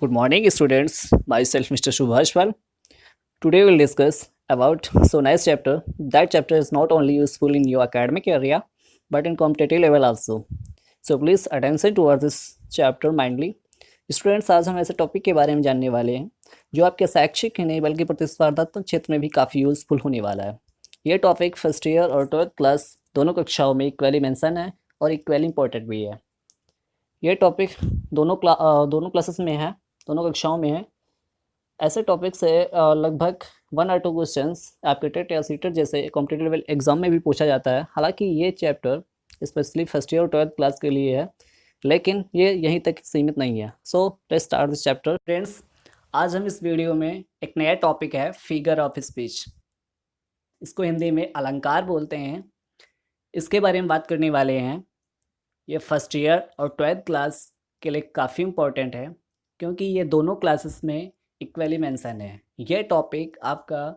Good morning, students. Myself, Mr. Subhashwal. Today, we'll discuss about so nice chapter. That chapter is not only useful in your academic area, but in competitive level also. So please attention towards this chapter mindly. Students आज हम ऐसे topic के बारे में जानने वाले हैं जो आपके शैक्षिक ही नहीं बल्कि प्रतिस्पर्धात्मक क्षेत्र में भी काफ़ी यूजफुल होने वाला है। ये टॉपिक फर्स्ट ईयर और 12th क्लास दोनों कक्षाओं में इक्वली मेंशन है और इक्वली इंपॉर्टेंट भी है। ये टॉपिक दोनों क्लासेस में है, दोनों कक्षाओं में है। ऐसे टॉपिक से लगभग 1 और 2 क्वेश्चंस आपके टेट या सीटेट जैसे कॉम्पिटिटिव लेवल एग्जाम में भी पूछा जाता है। हालांकि ये चैप्टर स्पेशली फर्स्ट ईयर और 12th क्लास के लिए है, लेकिन ये यहीं तक सीमित नहीं है। So let's start this chapter. Friends, आज हम इस वीडियो में एक नया टॉपिक है फिगर ऑफ स्पीच। इसको हिंदी में अलंकार बोलते हैं। इसके बारे में बात करने वाले हैं। ये फर्स्ट ईयर और 12th क्लास के लिए काफ़ी इम्पोर्टेंट है क्योंकि ये दोनों क्लासेस में इक्वली मेंशन है। ये टॉपिक आपका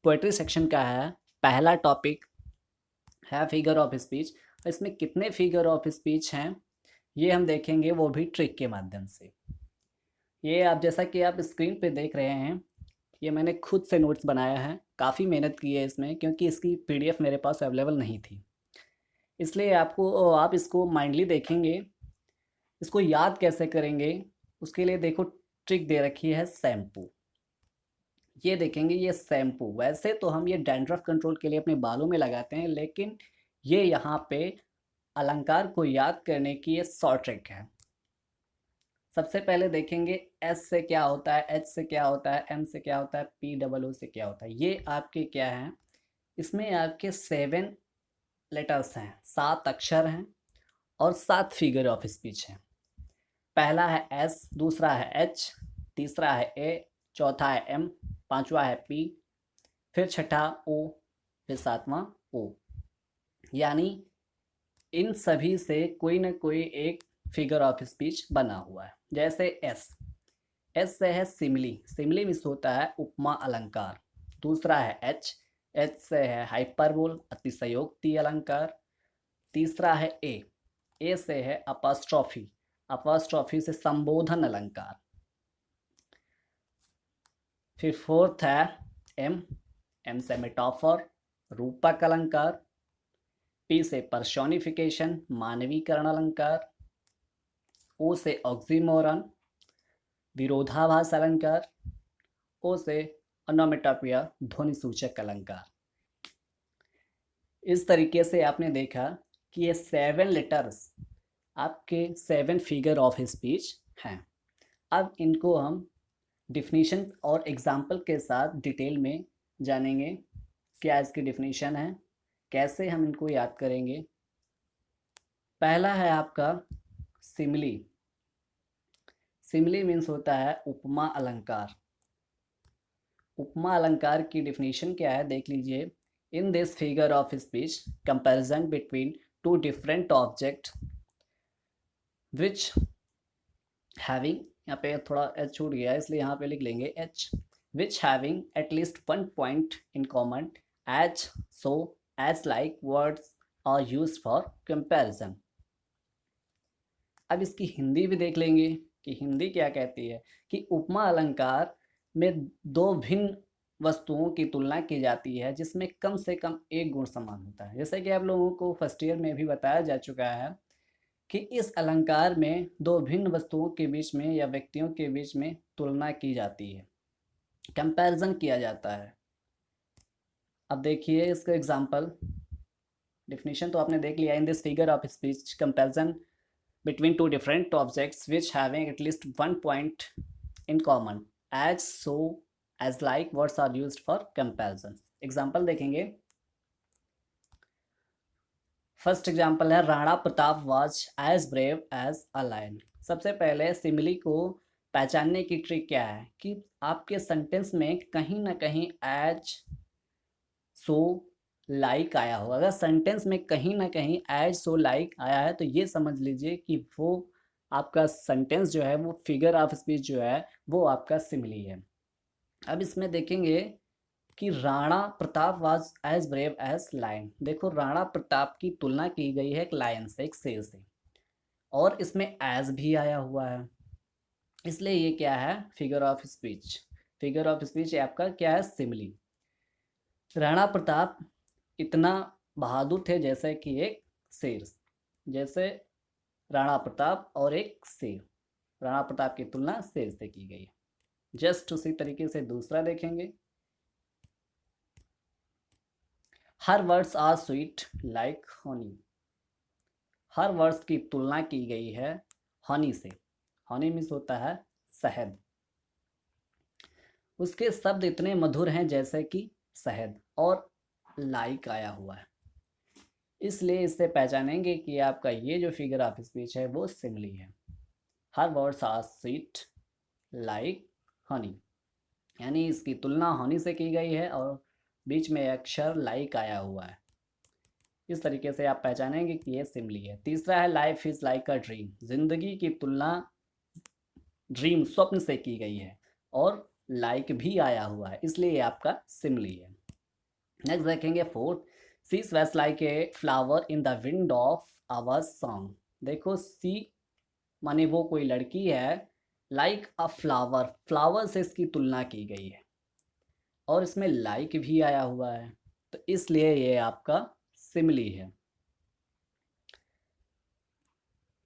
पोएट्री सेक्शन का है। पहला टॉपिक है फिगर ऑफ स्पीच। इसमें कितने फिगर ऑफ स्पीच हैं ये हम देखेंगे, वो भी ट्रिक के माध्यम से। ये आप जैसा कि आप स्क्रीन पे देख रहे हैं, ये मैंने खुद से नोट्स बनाया है। काफ़ी मेहनत की है इसमें क्योंकि इसकी PDF मेरे पास अवेलेबल नहीं थी, इसलिए आप इसको माइंडली देखेंगे। इसको याद कैसे करेंगे उसके लिए देखो ट्रिक दे रखी है शैम्पू। ये देखेंगे, ये शैम्पू वैसे तो हम ये डैंड्रफ कंट्रोल के लिए अपने बालों में लगाते हैं, लेकिन ये यहाँ पे अलंकार को याद करने की ये शॉर्ट ट्रिक है। सबसे पहले देखेंगे S से क्या होता है, H से क्या होता है, M से क्या होता है, POO से क्या होता है। ये आपके क्या है, इसमें आपके 7 लेटर्स हैं, 7 अक्षर हैं और 7 फिगर ऑफ स्पीच हैं। पहला है S, दूसरा है H, तीसरा है A, चौथा है M, पांचवा है P, फिर छठा O, फिर सातवां O। यानी इन सभी से कोई ना कोई एक फिगर ऑफ स्पीच बना हुआ है। जैसे S से है सिमिली, सिमिली मीन्स होता है उपमा अलंकार। दूसरा है H से है हाइपरबोल, अतिशयोक्ति अलंकार। तीसरा है A से है अपोस्ट्रोफी, अपोस्ट्रोफी से संबोधन अलंकार। फिर फोर्थ है M से मेटाफर, रूपक अलंकार। P से पर्सोनिफिकेशन, मानवीकरण अलंकार। O से ऑक्सीमोरन, विरोधाभास अलंकार। O से ओनोमेटोपोइया, ध्वनि सूचक अलंकार। इस तरीके से आपने देखा कि ये 7 लेटर्स आपके 7 फिगर ऑफ स्पीच हैं। अब इनको हम डिफिनीशन और एग्जाम्पल के साथ डिटेल में जानेंगे। क्या इसकी डिफिनीशन है, कैसे हम इनको याद करेंगे। पहला है आपका सिमिली। सिमिली मीन्स होता है उपमा अलंकार। उपमा अलंकार की डिफिनीशन क्या है देख लीजिए। इन this figure of speech comparison between 2 different object which having, यहाँ पे थोड़ा एच छूट गया इसलिए यहाँ पे लिख लेंगे H, which having at least 1 point in common as so as like words are used for comparison. अब इसकी हिंदी भी देख लेंगे कि हिंदी क्या कहती है कि उपमा अलंकार में 2 भिन्न वस्तुओं की तुलना की जाती है जिसमें कम से कम एक गुण समान होता है। जैसे कि आप लोगों को फर्स्ट ईयर में भी बताया जा चुका है कि इस अलंकार में 2 भिन्न वस्तुओं के बीच में या व्यक्तियों के बीच में तुलना की जाती है, कंपैरिजन किया जाता है। अब देखिए इसका एग्जांपल, डिफिनीशन तो आपने देख लिया। इन this figure of speech comparison between 2 different objects which having at least 1 point in common as so as like words are used for comparison। Example देखेंगे। फर्स्ट एग्जाम्पल है Rana Pratap was as brave as a lion। सबसे पहले simile को पहचानने की trick क्या है कि आपके सेंटेंस में कहीं ना कहीं एज सो लाइक आया हो। अगर सेंटेंस में कहीं ना कहीं एज सो लाइक आया है तो ये समझ लीजिए कि वो आपका सेंटेंस जो है, वो फिगर ऑफ स्पीच जो है, वो आपका सिमिली है। अब इसमें देखेंगे कि Rana Pratap was as brave as lion. देखो राणा प्रताप की तुलना की गई है एक लायन से, एक शेर से, और इसमें एज भी आया हुआ है। इसलिए ये क्या है, figure of speech. Figure of speech आपका क्या है, सिमिली। राणा प्रताप इतना बहादुर थे जैसे कि एक शेर। जैसे राणा प्रताप और एक शेर, राणा प्रताप की तुलना शेर से की गई है। जस्ट उसी तरीके से दूसरा देखेंगे, her words are sweet like honey. Her words की तुलना की गई है हनी से। हनी मीन्स होता है शहद। उसके शब्द इतने मधुर हैं जैसे कि शहद, और लाइक आया हुआ है। इसलिए इससे पहचानेंगे कि आपका ये जो फिगर ऑफ स्पीच है वो सिमिली है। Her words are sweet like honey, यानी इसकी तुलना हनी से की गई है और बीच में अक्षर लाइक आया हुआ है। इस तरीके से आप पहचानेंगे कि ये सिमिली है। तीसरा है life is like a dream. जिंदगी की तुलना ड्रीम, स्वप्न से की गई है और लाइक भी आया हुआ है, इसलिए ये आपका सिमिली है। नेक्स्ट देखेंगे fourth, she sweats like a flower in the wind of our song. देखो सी माने वो कोई लड़की है, लाइक अ फ्लावर, फ्लावर से इसकी तुलना की गई है और इसमें लाइक भी आया हुआ है, तो इसलिए ये आपका सिमिली है।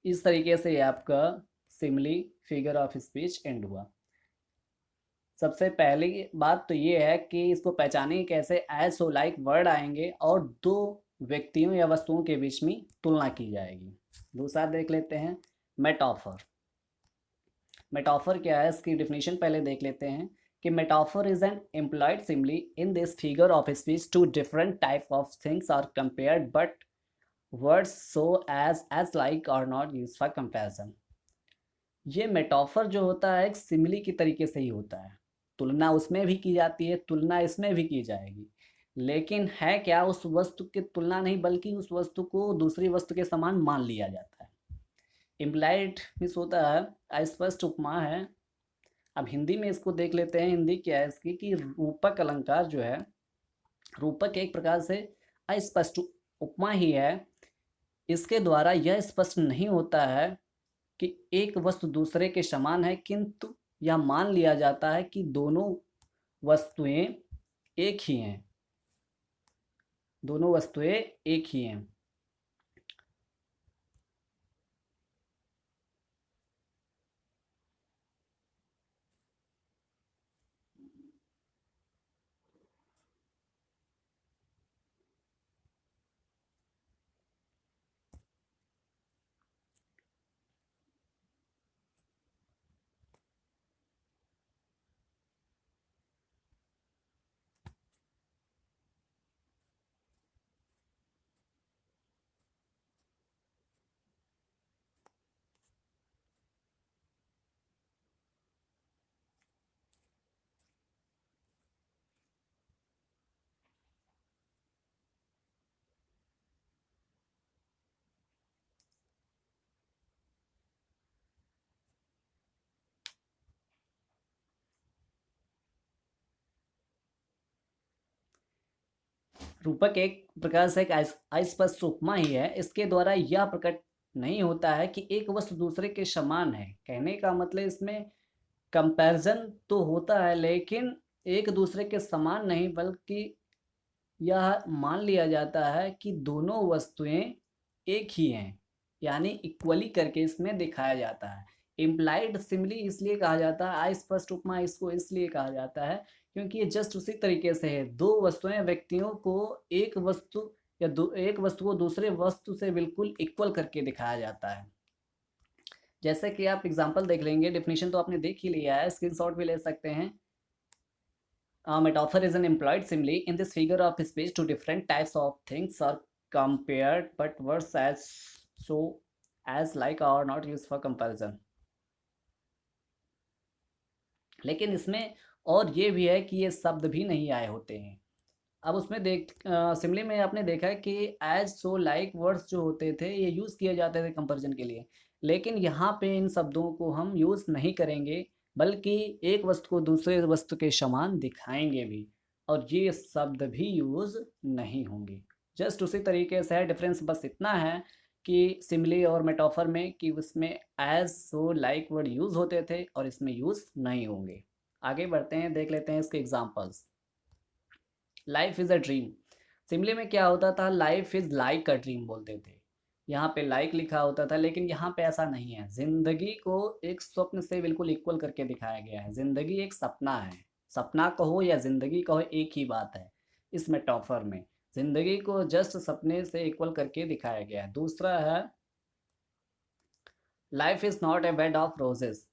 इस तरीके से ये आपका simile figure of speech and हुआ। सबसे पहली बात तो ये है कि इसको पहचानेंगे कैसे, एज सो लाइक वर्ड आएंगे और दो व्यक्तियों या वस्तुओं के बीच में तुलना की जाएगी। दूसरा देख लेते हैं मेटाफर। मेटाफर क्या है, इसकी डिफिनेशन पहले देख लेते हैं कि metaphor is an employed simile in this figure of speech two different type of things are compared but words so as like are not use for comparison. ये मेटाफर जो होता है एक सिमिली की तरीके से ही होता है। तुलना उसमें भी की जाती है, तुलना इसमें भी की जाएगी, लेकिन है क्या, उस वस्तु की तुलना नहीं बल्कि उस वस्तु को दूसरी वस्तु के समान मान लिया जाता है। इम्प्लाइड मीन्स होता है अस्पष्ट उपमा है। अब हिंदी में इसको देख लेते हैं, हिंदी क्या है इसकी कि रूपक अलंकार जो है, रूपक एक प्रकार से अस्पष्ट उपमा ही है। इसके द्वारा यह स्पष्ट नहीं होता है कि एक वस्तु दूसरे के समान है, किंतु यह मान लिया जाता है कि दोनों वस्तुएं एक ही हैं, दोनों वस्तुएं एक ही हैं। रूपक एक प्रकार से एक अस्पष्ट उपमा ही है। इसके द्वारा यह प्रकट नहीं होता है कि एक वस्तु दूसरे के समान है। कहने का मतलब इसमें कंपैरिजन तो होता है, लेकिन एक दूसरे के समान नहीं, बल्कि यह मान लिया जाता है कि दोनों वस्तुएं एक ही हैं, यानी इक्वली करके इसमें दिखाया जाता है। इम्प्लाइड सिमिली इसलिए कहा जाता है, अस्पष्ट उपमा इसको इसलिए कहा जाता है क्योंकि ये जस्ट उसी तरीके से है, दो वस्तुएं व्यक्तियों को एक वस्तु या एक वस्तु को दूसरे वस्तु से बिल्कुल इक्वल करके दिखाया जाता है। जैसे कि आप एग्जांपल देख लेंगे, डेफिनेशन तो आपने देख ही लिया है, स्क्रीनशॉट भी ले सकते हैं। Metaphor is an employed simile in this figure of speech to different types of things are compared, but words as so as like are not used for comparison. लेकिन इसमें और ये भी है कि ये शब्द भी नहीं आए होते हैं। अब उसमें सिमिली में आपने देखा है कि एज सो लाइक वर्ड्स जो होते थे ये यूज़ किए जाते थे कंपैरिजन के लिए, लेकिन यहाँ पे इन शब्दों को हम यूज़ नहीं करेंगे, बल्कि एक वस्तु को दूसरे वस्तु के समान दिखाएंगे भी, और ये शब्द भी यूज़ नहीं होंगे। जस्ट उसी तरीके से है, डिफरेंस बस इतना है कि सिमिली और मेटाफर में कि उसमें as so like word use होते थे और इसमें यूज़ नहीं होंगे। आगे बढ़ते हैं, देख लेते हैं इसके examples. Life is a dream, simile में क्या होता था, life is like a dream बोलते थे। यहाँ पे लाइक लिखा होता था, लेकिन यहाँ पे ऐसा नहीं है। ज़िंदगी को एक स्वप्न से बिल्कुल इक्वल करके दिखाया गया है। ज़िंदगी एक सपना है, सपना कहो या ज़िंदगी कहो एक ही बात है। इस मेटाफर में ज़िंदगी को जस्ट सपने से इक्वल करके दिखाया गया है। दूसरा है life is not a bed of roses,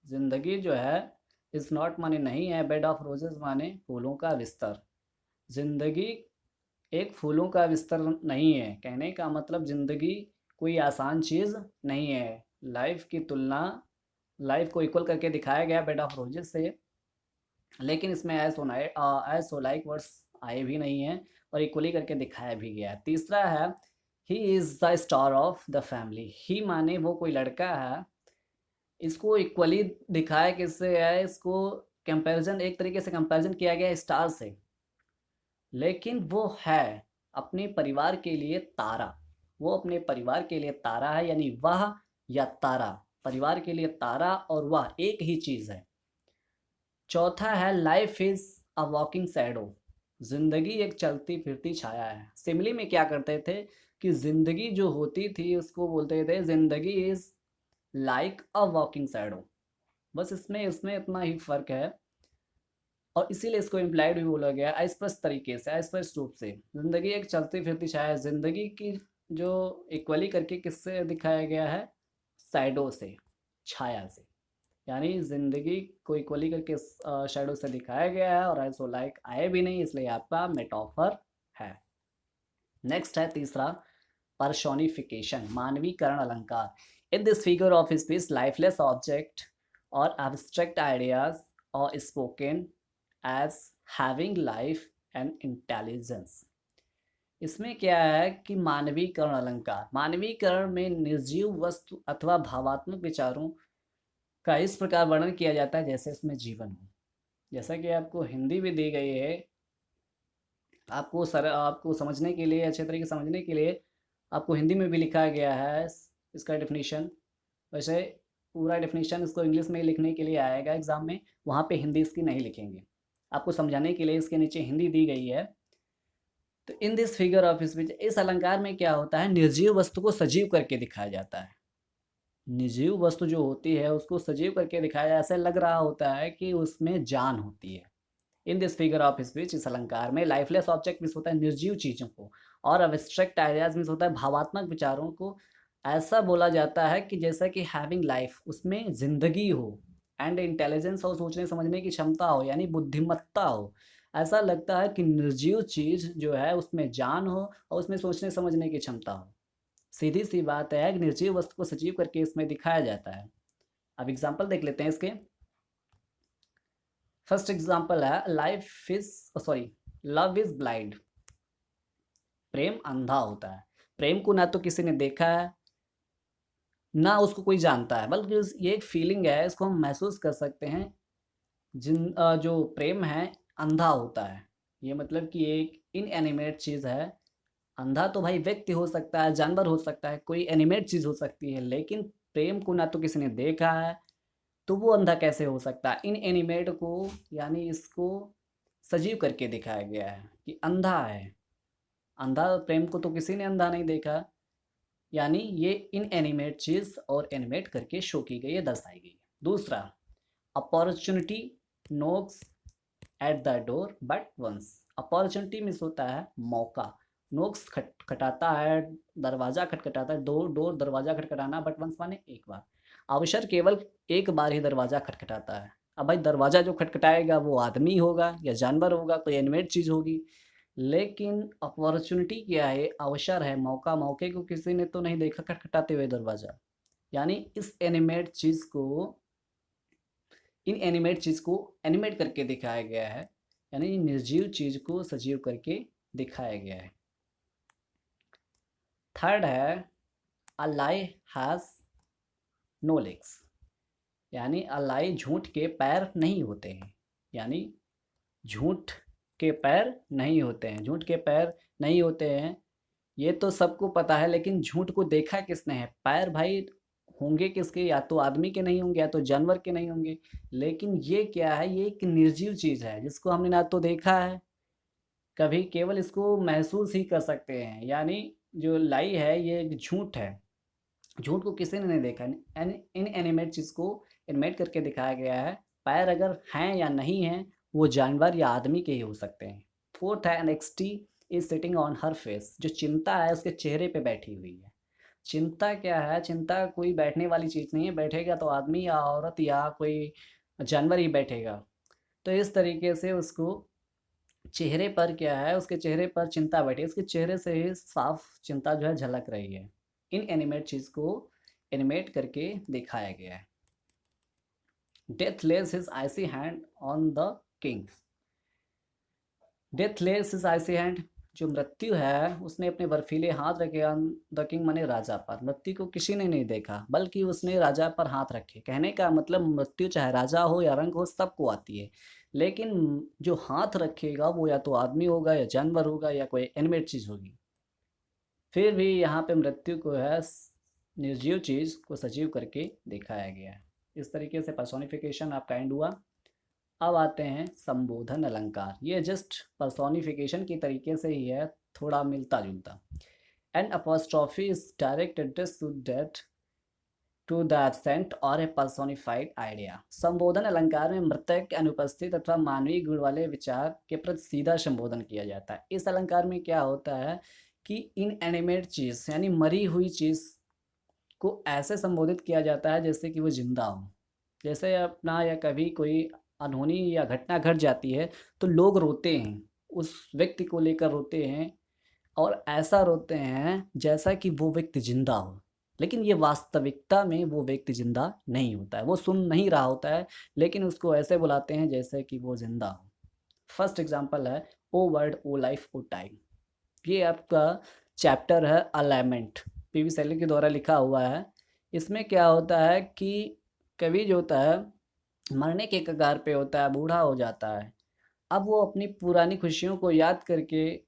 ज़िंदगी जो है इज़ नॉट माने नहीं है, बेड ऑफ रोजेस माने फूलों का बिस्तर। ज़िंदगी एक फूलों का बिस्तर नहीं है, कहने का मतलब ज़िंदगी कोई आसान चीज़ नहीं है। लाइफ की तुलना, लाइफ को इक्वल करके दिखाया गया बेड ऑफ रोजेस से, लेकिन इसमें एज सो लाइक वर्ड्स आए भी नहीं हैं और इक्वली करके दिखाया भी गया है। तीसरा है he is the star of the family, he माने वो कोई लड़का है। इसको इक्वली दिखाया किससे है, इसको कंपैरिजन, एक तरीके से कंपैरिजन किया गया है स्टार से, लेकिन वो है अपने परिवार के लिए तारा। वो अपने परिवार के लिए तारा है, यानी वह या तारा, परिवार के लिए तारा और वह एक ही चीज़ है। चौथा है life is a walking shadow, जिंदगी एक चलती फिरती छाया है। सिमली में क्या करते थे कि जिंदगी जो होती थी उसको बोलते थे जिंदगी is like a walking shadow. बस इसमें इसमें इतना ही फर्क है, और इसीलिए इसको इम्प्लाइड भी बोला गया अस्पष्ट तरीके से, अस्पष्ट रूप से। जिंदगी एक चलती फिरती छाया है, जिंदगी की जो इक्वली करके किससे दिखाया गया है, शैडो से, छाया से। यानी ज़िंदगी को इक्वली करके शैडो से दिखाया गया है, और ऐसो लाइक आए भी नहीं, इसलिए आपका मेटाफर है। नेक्स्ट है तीसरा पर्सोनिफिकेशन, मानवीकरण अलंकार। In this figure of speech lifeless object or abstract ideas are spoken as having life and intelligence. इसमें क्या है कि मानवीकरण अलंकार, मानवीकरण में निर्जीव वस्तु अथवा भावात्मक विचारों का इस प्रकार वर्णन किया जाता है जैसे इसमें जीवन हो। जैसा कि आपको हिंदी भी दी गई है, आपको समझने के लिए, अच्छे तरीके से समझने के लिए आपको हिंदी में भी लिखा गया है इसका डेफिनेशन। वैसे पूरा डेफिनेशन इसको इंग्लिश में लिखने के लिए आएगा एग्जाम में, वहाँ पे हिंदी इसकी नहीं लिखेंगे। आपको समझाने के लिए इसके नीचे हिंदी दी गई है। तो इन दिस फिगर ऑफ स्पीच, इस अलंकार में क्या होता है, निर्जीव वस्तु को सजीव करके दिखाया जाता है। निर्जीव वस्तु जो होती है उसको सजीव करके दिखाया, ऐसा लग रहा होता है कि उसमें जान होती है। इन दिस फिगर ऑफ स्पीच, इस अलंकार में लाइफलेस ऑब्जेक्ट मीन्स होता है निर्जीव चीज़ों को, और एब्स्ट्रैक्ट आइडियाज मीन्स होता है भावात्मक विचारों को। ऐसा बोला जाता है कि जैसा कि हैविंग लाइफ, उसमें जिंदगी हो, एंड इंटेलिजेंस हो, सोचने समझने की क्षमता हो, यानी बुद्धिमत्ता हो। ऐसा लगता है कि निर्जीव चीज़ जो है उसमें जान हो और उसमें सोचने समझने की क्षमता हो। सीधी सी बात है कि निर्जीव वस्तु को सजीव करके इसमें दिखाया जाता है। अब एग्जाम्पल देख लेते हैं इसके। फर्स्ट एग्जाम्पल है life is sorry love is blind, प्रेम अंधा होता है। प्रेम को ना तो किसी ने देखा है ना उसको कोई जानता है, बल्कि ये एक फीलिंग है, इसको हम महसूस कर सकते हैं। जो प्रेम है अंधा होता है, ये मतलब कि एक इनएनिमेट चीज़ है। अंधा तो भाई व्यक्ति हो सकता है, जानवर हो सकता है, कोई एनिमेट चीज़ हो सकती है, लेकिन प्रेम को ना तो किसी ने देखा है, तो वो अंधा कैसे हो सकता है। इन एनिमेट को यानी इसको सजीव करके दिखाया गया है कि अंधा है। अंधा प्रेम को तो किसी ने अंधा नहीं देखा, यानी ये इन एनिमेट चीज़ और एनिमेट करके शो की गई है, दर्शाई गई है। दूसरा, opportunity knocks at the door but once. Opportunity means होता है मौका, नोक्स खटखटाता है, दरवाज़ा खटखटाता है, डोर दरवाज़ा खटखटाना, बट वंस माने एक बार। अवसर केवल एक बार ही दरवाज़ा खटखटाता है। अब भाई दरवाज़ा जो खटखटाएगा वो आदमी होगा या जानवर होगा, कोई एनिमेट चीज़ होगी। लेकिन अपॉर्चुनिटी क्या है, अवसर है, मौका, मौके को किसी ने तो नहीं देखा खटखटाते हुए दरवाज़ा। यानी इस एनिमेट चीज़ को, इन एनिमेट चीज़ को एनिमेट करके दिखाया गया है, यानी निर्जीव चीज़ को सजीव करके दिखाया गया है। थर्ड है अ लाई हैज़ नो लेग्स, यानी अ लाई, झूठ के पैर नहीं होते हैं। यानी झूठ के पैर नहीं होते हैं, झूठ के पैर नहीं होते हैं। ये तो सबको पता है, लेकिन झूठ को देखा किसने है? पैर भाई होंगे किसके? या तो आदमी के नहीं होंगे या तो जानवर के नहीं होंगे। लेकिन ये क्या है? ये एक निर्जीव चीज है जिसको हमने ना तो देखा है कभी, केवल इसको महसूस ही कर सकते हैं। यानी जो लाई है ये एक झूठ है। झूठ को किसी ने नहीं देखा। इन एनिमेट चीज को एनिमेट करके दिखाया गया है। पैर अगर हैं या नहीं हैं, वो जानवर या आदमी के ही हो सकते हैं। फोर्थ है, NXT is sitting on her face. जो चिंता है उसके चेहरे पे बैठी हुई है। चिंता क्या है? चिंता कोई बैठने वाली चीज नहीं है। बैठेगा तो आदमी या औरत या कोई जानवर ही बैठेगा। तो इस तरीके से उसको चेहरे पर क्या है, उसके चेहरे पर चिंता बैठी है। उसके चेहरे से ही साफ चिंता जो है झलक रही है। इन एनिमेट चीज को एनिमेट करके दिखाया गया है। Death lays his icy hand on the king. Death lays his icy hand, जो मृत्यु है उसने अपने बर्फीले हाथ रखे ऑन द किंग, माने राजा पर। मृत्यु को किसी ने नहीं देखा, बल्कि उसने राजा पर हाथ रखे। कहने का मतलब मृत्यु चाहे राजा हो या रंग हो, सबको आती है। लेकिन जो हाथ रखेगा वो या तो आदमी होगा या जानवर होगा या कोई एनिमेट चीज होगी। फिर भी यहाँ पे मृत्यु को है निर्जीव चीज को सजीव करके दिखाया गया है। इस तरीके से पर्सोनिफिकेशन आपका एंड हुआ। अब आते हैं संबोधन अलंकार। ये जस्ट पर्सोनिफिकेशन की तरीके से ही है, थोड़ा मिलता जुलता। An apostrophe is direct address to the absent or a personified idea. संबोधन अलंकार में मृतक, अनुपस्थित अथवा मानवीय गुण वाले विचार के प्रति सीधा संबोधन किया जाता है। इस अलंकार में क्या होता है कि इन एनिमेट चीज यानी मरी हुई चीज को ऐसे संबोधित किया जाता है जैसे कि वो जिंदा हो। जैसे अपना या कभी कोई अनहोनी या घटना घट जाती है तो लोग रोते हैं, उस व्यक्ति को लेकर रोते हैं, और ऐसा रोते हैं जैसा कि वो व्यक्ति जिंदा हो। लेकिन ये वास्तविकता में वो व्यक्ति जिंदा नहीं होता है, वो सुन नहीं रहा होता है, लेकिन उसको ऐसे बुलाते हैं जैसे कि वो जिंदा हो। फर्स्ट एग्जांपल है ओ वर्ड ओ लाइफ ओ टाइम। ये आपका चैप्टर है अलाइनमेंट, पीवी शैली के द्वारा लिखा हुआ है। इसमें क्या होता है कि कवि जो होता है मरने के कगार पे होता है, बूढ़ा हो जाता है। अब वो अपनी पुरानी खुशियों को याद करके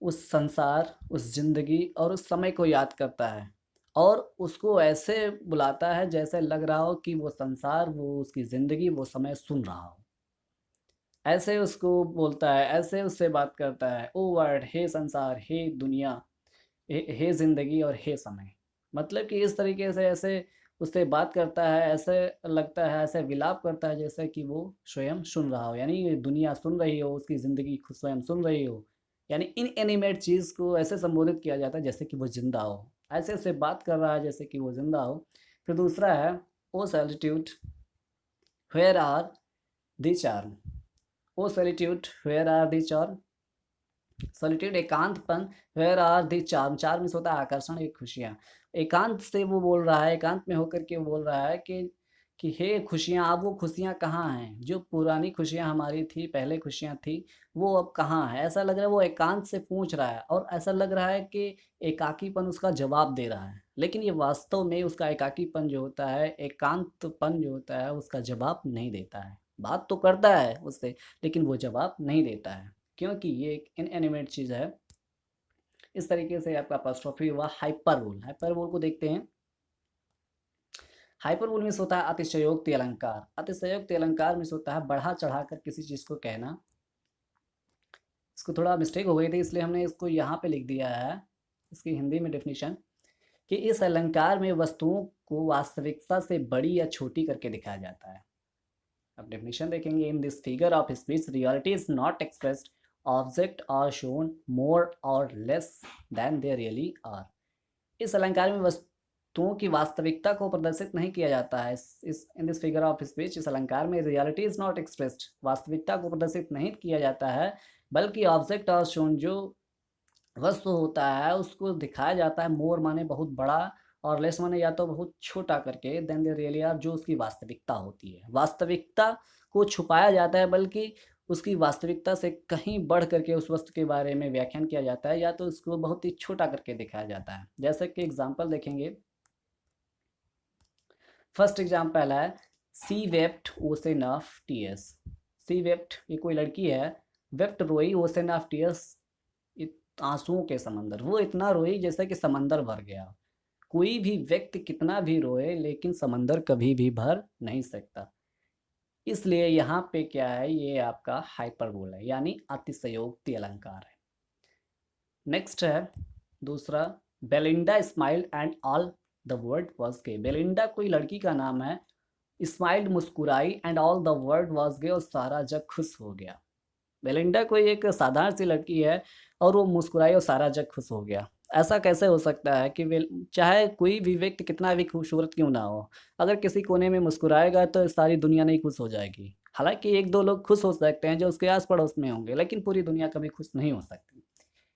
उस संसार, उस जिंदगी और उस समय को याद करता है, और उसको ऐसे बुलाता है जैसे लग रहा हो कि वो संसार, वो उसकी जिंदगी, वो समय सुन रहा हो। ऐसे उसको बोलता है, ऐसे उससे बात करता है। ओ वर्ड, हे संसार, हे दुनिया, हे जिंदगी और हे समय। मतलब कि इस तरीके से ऐसे उससे बात करता है, ऐसे लगता है, ऐसे विलाप करता है जैसे कि वो स्वयं सुन रहा हो, यानी ये दुनिया सुन रही हो, उसकी ज़िंदगी खुद स्वयं सुन रही हो। यानी इन एनिमेट चीज़ को ऐसे संबोधित किया जाता है जैसे कि वो जिंदा हो, ऐसे उससे बात कर रहा है जैसे कि वो जिंदा हो। फिर दूसरा है O solitude where are the charm. O solitude where are the charm. Solitude एकांतपन, where are the charm. Charm means होता है आकर्षण, एक खुशियाँ। एकांत से वो बोल रहा है, एकांत में होकर के वो बोल रहा है कि हे खुशियाँ, अब वो खुशियाँ कहाँ हैं? जो पुरानी खुशियाँ हमारी थी, पहले खुशियाँ थी, वो अब कहाँ है? ऐसा लग रहा है वो एकांत से पूछ रहा है, और ऐसा लग रहा है कि एकाकीपन उसका जवाब दे रहा है। लेकिन ये वास्तव में उसका एकाकीपन जो होता है, एकांतपन जो होता है, उसका जवाब नहीं देता है। बात तो करता है उससे, लेकिन वो जवाब नहीं देता है, क्योंकि ये एक इनएनिमेट चीज़ है। इस तरीके से आपका अपोस्ट्रोफी हुआ। हाइपरबोल, हाइपरबोल को देखते हैं। हाइपरबोल मीन्स होता है अतिशयोक्ति अलंकार। अतिशयोक्ति अलंकार मीन्स होता है बढ़ा चढ़ा कर किसी चीज़ को कहना। इसको थोड़ा मिस्टेक हो गई थी, इसलिए हमने इसको यहाँ पे लिख दिया है, इसकी हिंदी में डेफिनेशन, कि इस अलंकार में वस्तुओं को वास्तविकता से बड़ी या छोटी करके दिखाया जाता है। अब डेफिनेशन देखेंगे। In this figure of speech reality is not expressed, object are shown more or less than they really are. इस अलंकार में वस्तुओं की वास्तविकता को प्रदर्शित नहीं किया जाता है। इस इन दिस फिगर ऑफ स्पीच, इस अलंकार में रियलिटी इज नॉट एक्सप्रेस्ड, वास्तविकता को प्रदर्शित नहीं किया जाता है, बल्कि ऑब्जेक्ट आर शोन, जो वस्तु होता है उसको दिखाया जाता है। मोर माने बहुत बड़ा, और लेस माने या तो बहुत छोटा करके, देन दे रियली आर, जो उसकी वास्तविकता होती है। वास्तविकता को छुपाया जाता है, बल्कि उसकी वास्तविकता से कहीं बढ़ करके उस वस्तु के बारे में व्याख्यान किया जाता है, या तो उसको बहुत ही छोटा करके दिखाया जाता है। जैसे कि एग्जाम्पल देखेंगे। फर्स्ट एग्जाम्पल है she wept ocean of tears. She wept, ये कोई लड़की है, वेप्ट रोई, ओशन ऑफ टीयर्स आंसुओं के समंदर, वो इतना रोई जैसे कि समंदर भर गया। कोई भी व्यक्ति कितना भी रोए लेकिन समंदर कभी भी भर नहीं सकता। इसलिए यहाँ पे क्या है, ये आपका हाइपरबोल है, यानी अतिशयोक्ति अलंकार है। नेक्स्ट है दूसरा, Belinda smiled and all the world was gay. Belinda कोई लड़की का नाम है, स्माइल्ड मुस्कुराई and all the world was gay, और सारा जग खुश हो गया। बेलिंडा कोई एक साधारण सी लड़की है और वो मुस्कुराई और सारा जग खुश हो गया। ऐसा कैसे हो सकता है कि चाहे कोई भी व्यक्ति कितना भी खूबसूरत क्यों ना हो, अगर किसी कोने में मुस्कुराएगा तो सारी दुनिया नहीं खुश हो जाएगी। हालांकि एक दो लोग खुश हो सकते हैं जो उसके आस पड़ोस में होंगे, लेकिन पूरी दुनिया कभी खुश नहीं हो सकती।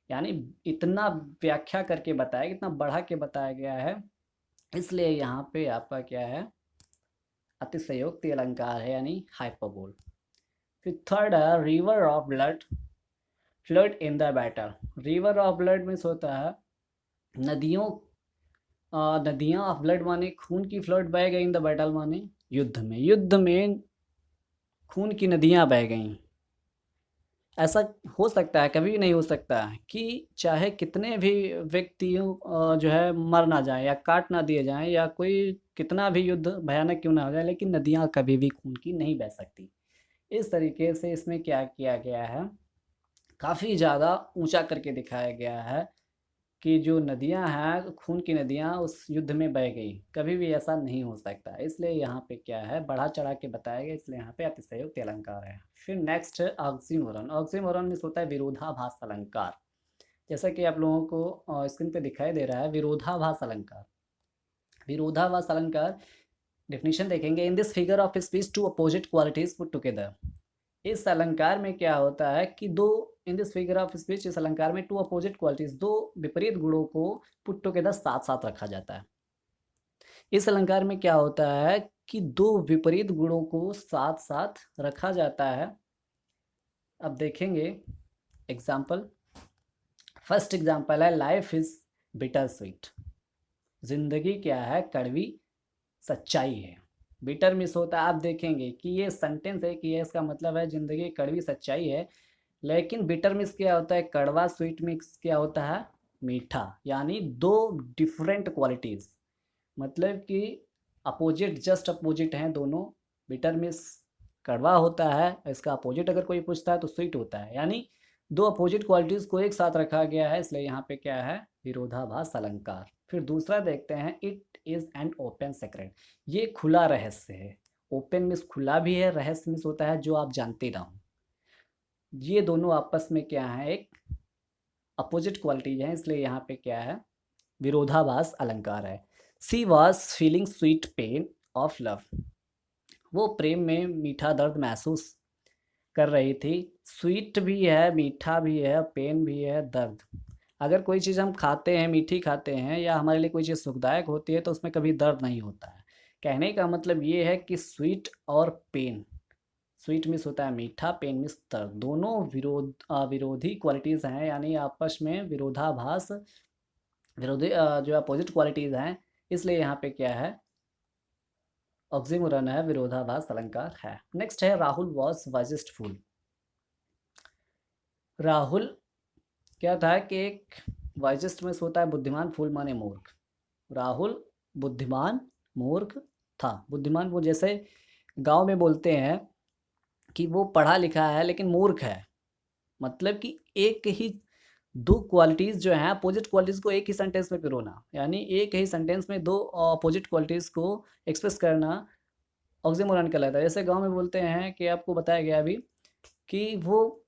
यानी इतना व्याख्या करके बताया, इतना बढ़ा के बताया गया है, इसलिए यहाँ पे आपका क्या है, अतिशयोक्ति अलंकार है, यानी हाइपरबोल। फिर थर्ड है river of blood flood in the battle. River of blood means होता है नदियों, नदियां ऑफ ब्लड माने खून की फ्लड बह गई, इन द बैटल माने युद्ध में, युद्ध में खून की नदियां बह गईं। ऐसा हो सकता है, कभी भी नहीं हो सकता है कि चाहे कितने भी व्यक्तियों जो है मर ना जाए या काट ना दिए जाएं या कोई कितना भी युद्ध भयानक क्यों ना हो जाए, लेकिन नदियां कभी भी खून की नहीं बह सकती। इस तरीके से इसमें क्या किया गया है, काफ़ी ज़्यादा ऊंचा करके दिखाया गया है कि जो नदियां हैं, खून की नदियां उस युद्ध में बह गई, कभी भी ऐसा नहीं हो सकता। इसलिए यहाँ पे क्या है, बढ़ा चढ़ा के बताया गया, इसलिए यहाँ पे अतिशयोक्ति अलंकार है। फिर नेक्स्ट है ऑक्सीमोरन। ऑक्सीमोरन में होता है विरोधाभास अलंकार। जैसा कि आप लोगों को स्क्रीन पे दिखाई दे रहा है, विरोधाभास अलंकार। विरोधाभास अलंकार डेफिनेशन देखेंगे, in this figure of speech two opposite qualities put together. इस अलंकार में क्या होता है कि दो, in this figure of speech, इस अलंकार में टू अपोजिट क्वालिटीज, दो विपरीत गुणों को पुट टुगेदर साथ साथ रखा जाता है। इस अलंकार में क्या होता है कि दो विपरीत गुणों को साथ साथ रखा जाता है। अब देखेंगे एग्जाम्पल। फर्स्ट एग्जाम्पल है लाइफ इज बिटर स्वीट। जिंदगी क्या है, कड़वी सच्चाई है। बिटर मिस होता है, आप देखेंगे कि ये सेंटेंस है कि ये इसका मतलब है जिंदगी कड़वी सच्चाई है, लेकिन बिटर मिक्स क्या होता है, कड़वा, स्वीट मिक्स क्या होता है, मीठा। यानी दो डिफरेंट क्वालिटीज, मतलब कि अपोजिट, जस्ट अपोजिट हैं दोनों। बिटर मिक्स कड़वा होता है, इसका अपोजिट अगर कोई पूछता है तो स्वीट होता है। यानी दो अपोजिट क्वालिटीज को एक साथ रखा गया है, इसलिए यहाँ पे क्या है, विरोधाभास अलंकार। फिर दूसरा देखते हैं, it is an open secret. ये खुला रहस्य है। ओपन मीन्स खुला भी है, रहस्य मीन्स होता है जो आप जानते ना हो। ये दोनों आपस में क्या है, एक अपोजिट क्वालिटीज हैं, इसलिए यहाँ पे क्या है, विरोधाभास अलंकार है। She was feeling sweet pain of love. वो प्रेम में मीठा दर्द महसूस कर रही थी। स्वीट भी है, मीठा भी है, पेन भी है, दर्द। अगर कोई चीज़ हम खाते हैं, मीठी खाते हैं, या हमारे लिए कोई चीज़ सुखदायक होती है तो उसमें कभी दर्द नहीं होता है। कहने का मतलब ये है कि स्वीट और पेन, स्वीट मिस होता है मीठा, पेन मिस दर्द, दोनों विरोधी क्वालिटीज़ हैं, यानी आपस में विरोधाभास, विरोधी जो अपोजिट क्वालिटीज़ हैं, इसलिए यहाँ पे क्या है, ऑक्सीमोरन है, विरोधाभास अलंकार है। नेक्स्ट है राहुल वॉज वाइजेस्ट फूल। राहुल क्या था कि एक वाइजेस्ट में होता है बुद्धिमान, फूल माने मूर्ख। राहुल बुद्धिमान मूर्ख था। बुद्धिमान वो जैसे गांव में बोलते हैं कि वो पढ़ा लिखा है लेकिन मूर्ख है, मतलब कि एक ही दो क्वालिटीज़ जो हैं, अपोजिट क्वालिटीज़ को एक ही सेंटेंस में पिरोना, यानी एक ही सेंटेंस में दो अपोजिट क्वालिटीज़ को एक्सप्रेस करना ऑक्सीमोरन कहलाता है। जैसे गांव में बोलते हैं कि आपको बताया गया अभी कि वो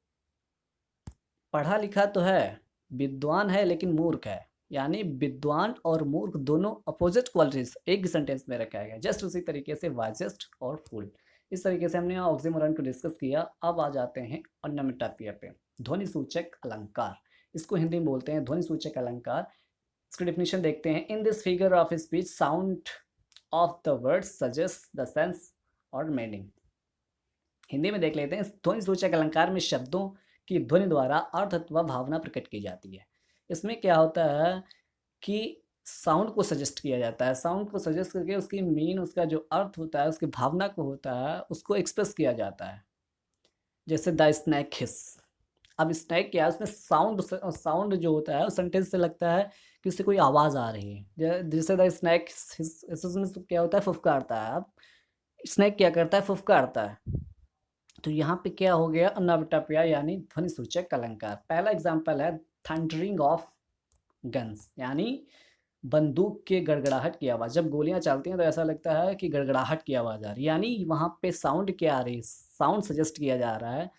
पढ़ा लिखा तो है, विद्वान है लेकिन मूर्ख है, यानी विद्वान और मूर्ख दोनों अपोजिट क्वालिटीज एक सेंटेंस में रखा गया। जस्ट उसी तरीके से वाइजेस्ट और फूल। इस तरीके से हमने ऑक्सीमोरन को डिस्कस किया। अब आ जाते हैं ऑर्नामेंटोपोएआ पे। ध्वनि सूचक अलंकार, इसको हिंदी में बोलते हैं ध्वनि सूचक अलंकार। इसकी डेफिनेशन देखते हैं, इन this figure of speech sound of the words suggest the sense और मीनिंग। हिंदी में देख लेते हैं, ध्वनि सूचक अलंकार में शब्दों की ध्वनि द्वारा अर्थ अथवा भावना प्रकट की जाती है। इसमें क्या होता है कि साउंड को सजेस्ट किया जाता है, साउंड को सजेस्ट करके उसकी मीन, उसका जो अर्थ होता है, उसकी भावना को होता है, उसको एक्सप्रेस किया जाता है। जैसे द स्नैक हिस, अब स्नैक क्या है, उसमें साउंड साउंड जो होता है उस सेंटेंस से लगता है कि उससे कोई आवाज़ आ रही है। जैसे द स्नैक, इसमें क्या होता है, फुफकारता है। अब स्नैक क्या करता है, फुफकारता है। तो यहाँ पे क्या हो गया, अनावटप्या यानी ध्वनि सूचक अलंकार। पहला एग्जाम्पल है थंडरिंग ऑफ गन्स, यानी बंदूक के गड़गड़ाहट की आवाज़। जब गोलियां चलती हैं तो ऐसा लगता है कि गड़गड़ाहट की आवाज़ आ रही है, यानी वहाँ पे साउंड क्या आ रही है, साउंड सजेस्ट किया जा रहा है।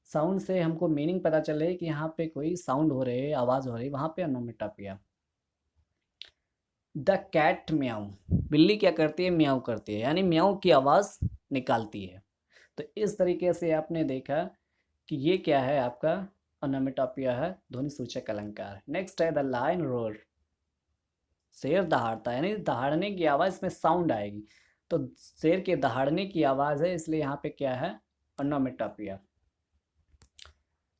साउंड से हमको मीनिंग पता चले कि यहाँ पे कोई साउंड हो रही है, आवाज़ हो रही है, वहाँ पे अनोमेटोपिया। द कैट म्याऊ, बिल्ली क्या करती है, म्याऊ करती है, यानी म्याऊ की आवाज़ निकालती है। तो इस तरीके से आपने देखा कि ये क्या है आपका अनोमेटोपिया है, ध्वनि सूचक अलंकार। नेक्स्ट है द लायन रोर, शेर दहाड़ता है, यानी दहाड़ने की आवाज़ में साउंड आएगी। तो शेर के दहाड़ने की आवाज़ है, इसलिए यहाँ पे क्या है, ओनोमेटोपिया।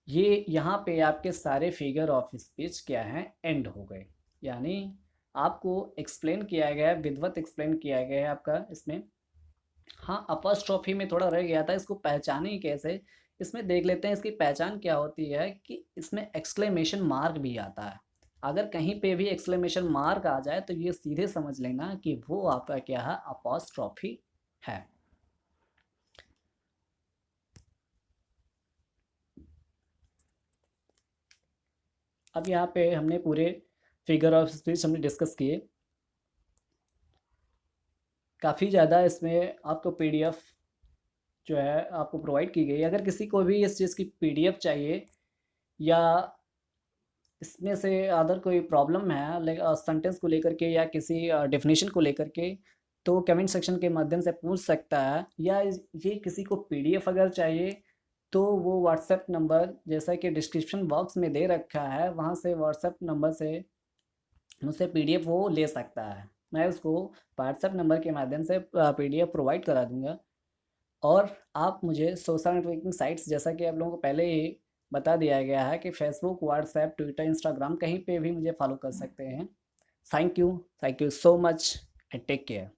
ये यहाँ पे आपके सारे फिगर ऑफ स्पीच क्या हैं, एंड हो गए। यानी आपको एक्सप्लेन किया गया है, विधिवत एक्सप्लेन किया गया है आपका इसमें। हाँ, अपॉस्ट्रोफी में थोड़ा रह गया था, इसको पहचाने कैसे, इसमें देख लेते हैं इसकी पहचान क्या होती है कि इसमें एक्सक्लेमेशन मार्क भी आता है। अगर कहीं पे भी एक्सक्लेमेशन मार्क आ जाए तो ये सीधे समझ लेना कि वो आपका क्या है, अपॉस्ट्रोफी है। अब यहाँ पे हमने पूरे फिगर ऑफ स्पीच हमने डिस्कस किए। काफ़ी ज़्यादा इसमें आपको पीडीएफ जो है आपको प्रोवाइड की गई। अगर किसी को भी इस चीज़ की पीडीएफ चाहिए या इसमें से अदर कोई प्रॉब्लम है सेंटेंस को लेकर के या किसी डेफिनेशन को लेकर के, तो कमेंट सेक्शन के माध्यम से पूछ सकता है। या ये किसी को पीडीएफ अगर चाहिए तो वो व्हाट्सएप नंबर जैसा कि डिस्क्रिप्शन बॉक्स में दे रखा है, वहाँ से व्हाट्सएप नंबर से मुझसे पीडीएफ वो ले सकता है। मैं उसको व्हाट्सएप नंबर के माध्यम से पीडीएफ प्रोवाइड करा दूंगा। और आप मुझे सोशल नेटवर्किंग साइट्स, जैसा कि आप लोगों को पहले ही बता दिया गया है कि फेसबुक, व्हाट्सएप, ट्विटर, इंस्टाग्राम, कहीं पे भी मुझे फॉलो कर सकते हैं। Thank you so much and take care.